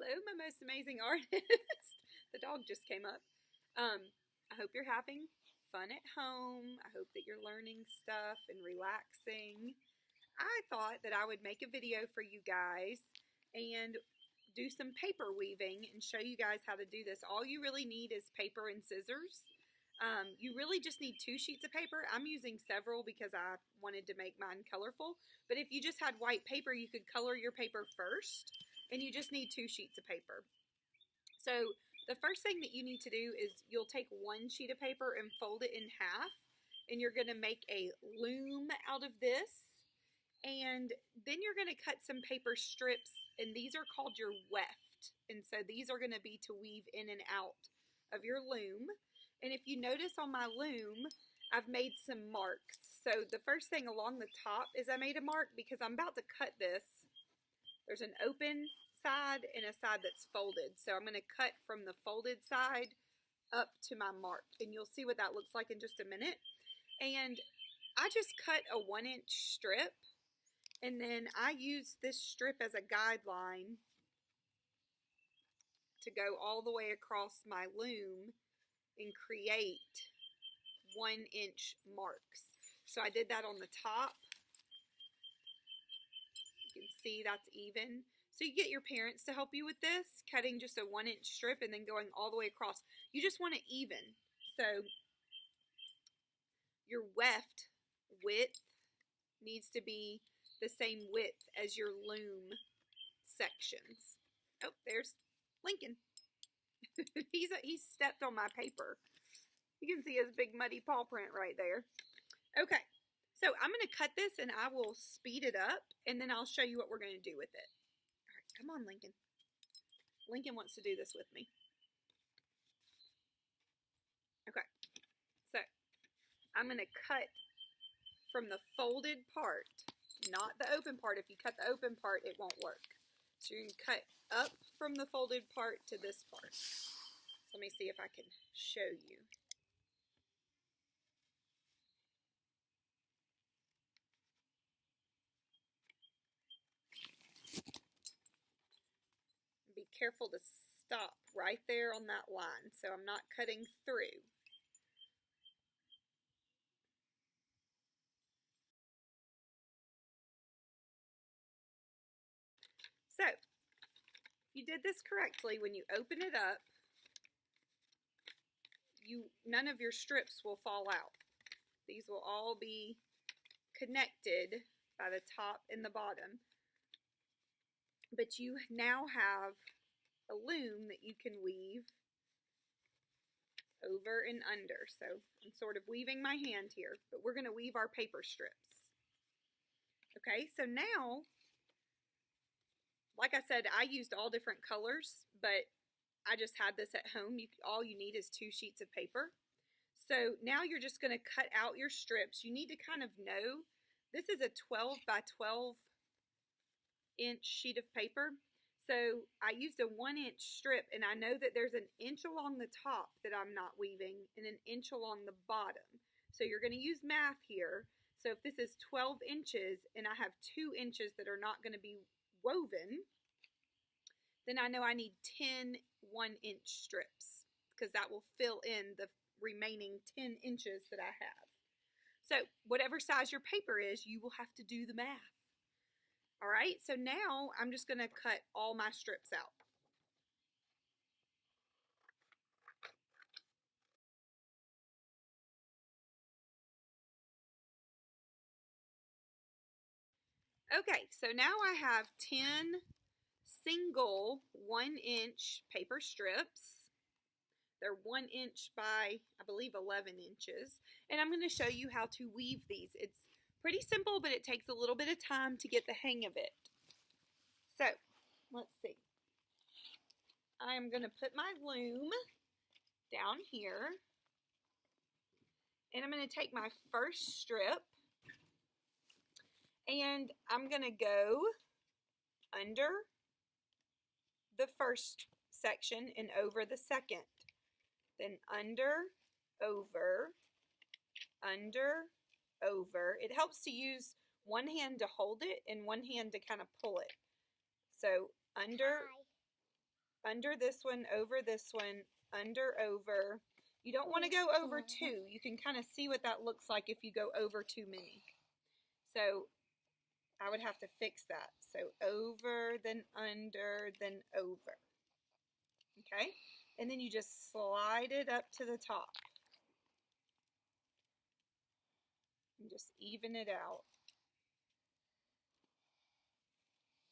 Hello, my most amazing artist. The dog just came up. I hope you're having fun at home. I hope that you're learning stuff and relaxing. I thought that I would make a video for you guys and do some paper weaving and show you guys how to do this. All you really need is paper and scissors. You really just need 2 sheets of paper. I'm using several because I wanted to make mine colorful. But if you just had white paper, you could color your paper first. And you just need 2 sheets of paper. So the first thing that you need to do is you'll take 1 sheet of paper and fold it in half. And you're going to make a loom out of this. And then you're going to cut some paper strips. And these are called your weft. And so these are going to be to weave in and out of your loom. And if you notice on my loom, I've made some marks. So the first thing along the top is I made a mark because I'm about to cut this. There's an open side and a side that's folded. So I'm going to cut from the folded side up to my mark. And you'll see what that looks like in just a minute. And I just cut a 1-inch strip. And then I use this strip as a guideline to go all the way across my loom and create 1-inch marks. So I did that on the top. You can see that's even. So you get your parents to help you with this, cutting just a 1-inch strip and then going all the way across. You just want it even. So your weft width needs to be the same width as your loom sections. Oh, there's Lincoln. He's stepped on my paper. You can see his big muddy paw print right there. Okay. So I'm going to cut this and I will speed it up and then I'll show you what we're going to do with it. All right, come on, Lincoln. Lincoln wants to do this with me. Okay. So I'm going to cut from the folded part, not the open part. If you cut the open part, it won't work. So you're going to cut up from the folded part to this part. So let me see if I can show you. Be careful to stop right there on that line so I'm not cutting through. So, you did this correctly. When you open it up, none of your strips will fall out. These will all be connected by the top and the bottom. But you now have a loom that you can weave over and under. So I'm sort of weaving my hand here, but we're going to weave our paper strips. Okay, so now, like I said, I used all different colors, but I just had this at home. All you need is 2 sheets of paper. So now you're just going to cut out your strips. You need to kind of know, this is a 12 by 12 inch sheet of paper. So I used a 1-inch strip and I know that there's an inch along the top that I'm not weaving and an inch along the bottom. So you're going to use math here. So if this is 12 inches and I have 2 inches that are not going to be woven, then I know I need 10 1-inch strips because that will fill in the remaining 10 inches that I have. So whatever size your paper is, you will have to do the math. All right, so now I'm just going to cut all my strips out. Okay, so now I have 10 single 1-inch paper strips. They're 1 inch by, I believe, 11 inches. And I'm going to show you how to weave these. It's pretty simple, but it takes a little bit of time to get the hang of it. So, let's see. I'm going to put my loom down here. And I'm going to take my first strip. And I'm going to go under the first section and over the second. Then under, over, under, over. It helps to use one hand to hold it and one hand to kind of pull it. So under, under this one, over this one, under, over. You don't want to go over two. You can kind of see what that looks like if you go over too many. So I would have to fix that. So over, then under, then over. Okay? And then you just slide it up to the top. And just even it out.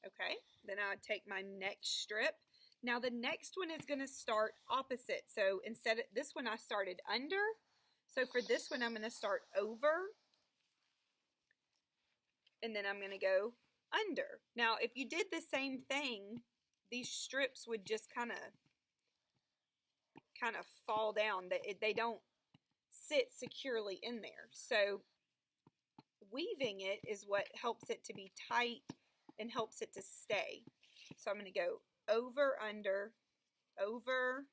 Okay? Then I would take my next strip. Now the next one is going to start opposite. So instead of this one I started under. So for this one I'm going to start over. And then I'm going to go under. Now if you did the same thing, these strips would just kind of fall down. They don't sit securely in there. So weaving it is what helps it to be tight and helps it to stay. So I'm going to go over, under, over.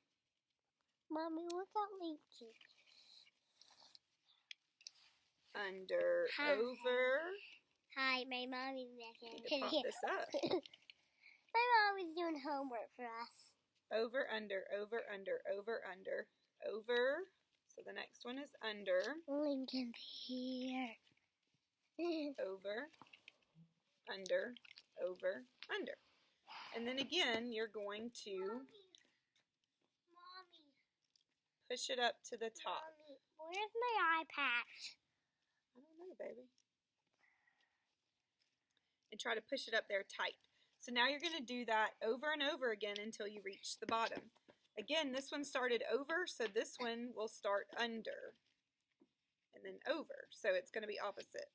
Mommy, look at me. Under, Hi. Over. Hi, my mommy's back Need to pop this up. My mom is doing homework for us. Over, under, over, under, over, under, over. So the next one is under. Lincoln's here. Over, under, over, under. And then again, you're going to Mommy. push it up to the top. Mommy, where's my eye patch? I don't know, baby. And try to push it up there tight. So now you're going to do that over and over again until you reach the bottom. Again, this one started over, so this one will start under. And then over, so it's going to be opposite.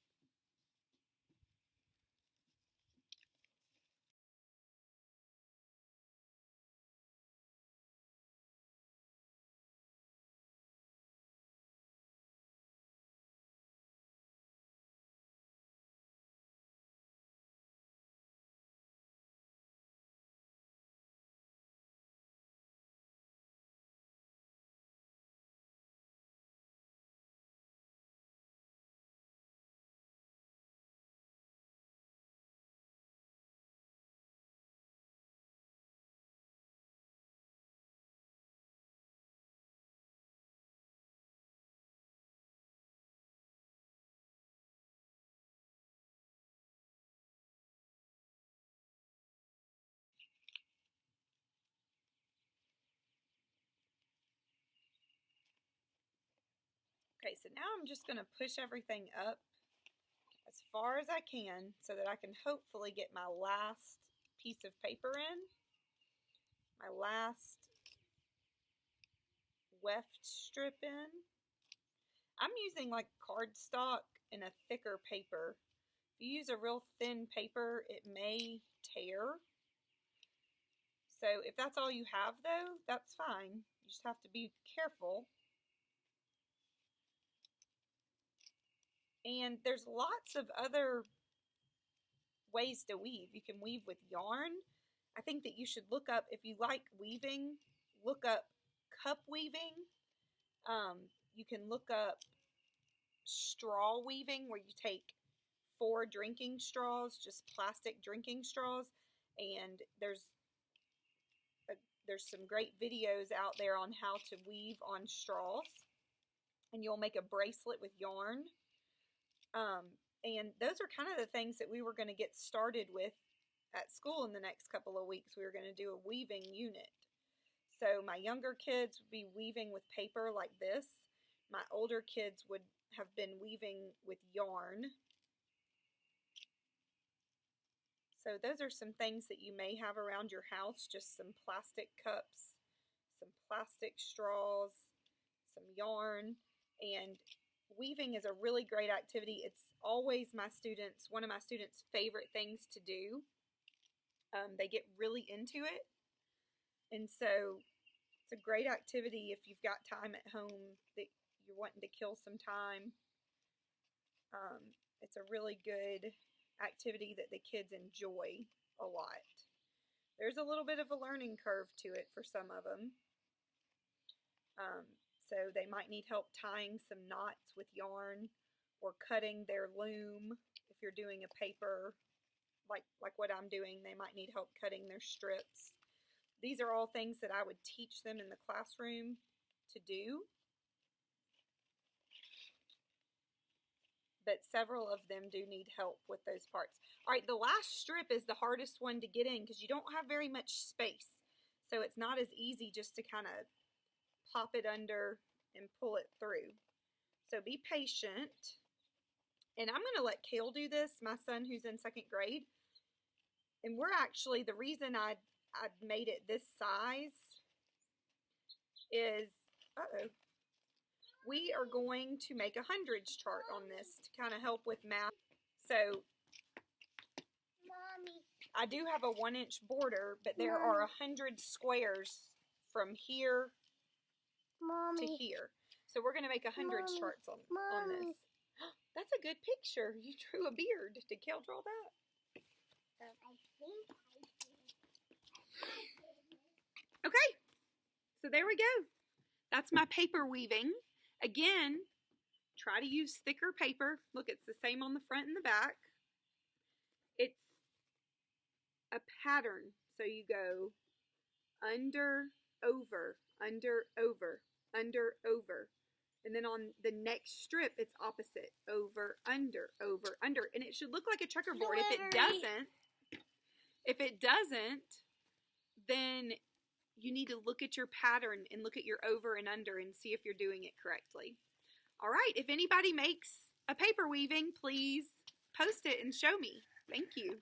Okay, so now I'm just going to push everything up as far as I can so that I can hopefully get my last piece of paper in, my last weft strip in. I'm using like cardstock and a thicker paper. If you use a real thin paper, it may tear. So if that's all you have though, that's fine. You just have to be careful. And there's lots of other ways to weave. You can weave with yarn. I think that you should look up, if you like weaving, look up cup weaving. You can look up straw weaving, where you take 4 drinking straws, just plastic drinking straws, and there's some great videos out there on how to weave on straws, and you'll make a bracelet with yarn. And those are kind of the things that we were going to get started with at school in the next couple of weeks. We were going to do a weaving unit. So my younger kids would be weaving with paper like this. My older kids would have been weaving with yarn. So those are some things that you may have around your house, just some plastic cups, some plastic straws, some yarn, and weaving is a really great activity. It's always one of my students' favorite things to do. They get really into it, and so it's a great activity if you've got time at home that you're wanting to kill some time. It's a really good activity that the kids enjoy a lot. There's a little bit of a learning curve to it for some of them. So they might need help tying some knots with yarn or cutting their loom. If you're doing a paper like what I'm doing, they might need help cutting their strips. These are all things that I would teach them in the classroom to do. But several of them do need help with those parts. All right, the last strip is the hardest one to get in because you don't have very much space. So it's not as easy just to kind of pop it under and pull it through. So be patient. And I'm going to let Kale do this, my son who's in 2nd grade. And we're actually, the reason I made it this size is, we are going to make a hundreds chart on this to kind of help with math. So Mommy. I do have a 1-inch border, but there are 100 squares from here Mommy. to here. So we're going to make a hundreds charts on this. That's a good picture. You drew a beard. Did Kale draw that? I think I did. Okay. So there we go. That's my paper weaving. Again, try to use thicker paper. Look, it's the same on the front and the back. It's a pattern. So you go under, over, under, over, under, over. And then on the next strip, it's opposite. Over, under, over, under. And it should look like a checkerboard. If it doesn't, then you need to look at your pattern and look at your over and under and see if you're doing it correctly. All right, if anybody makes a paper weaving, please post it and show me. Thank you.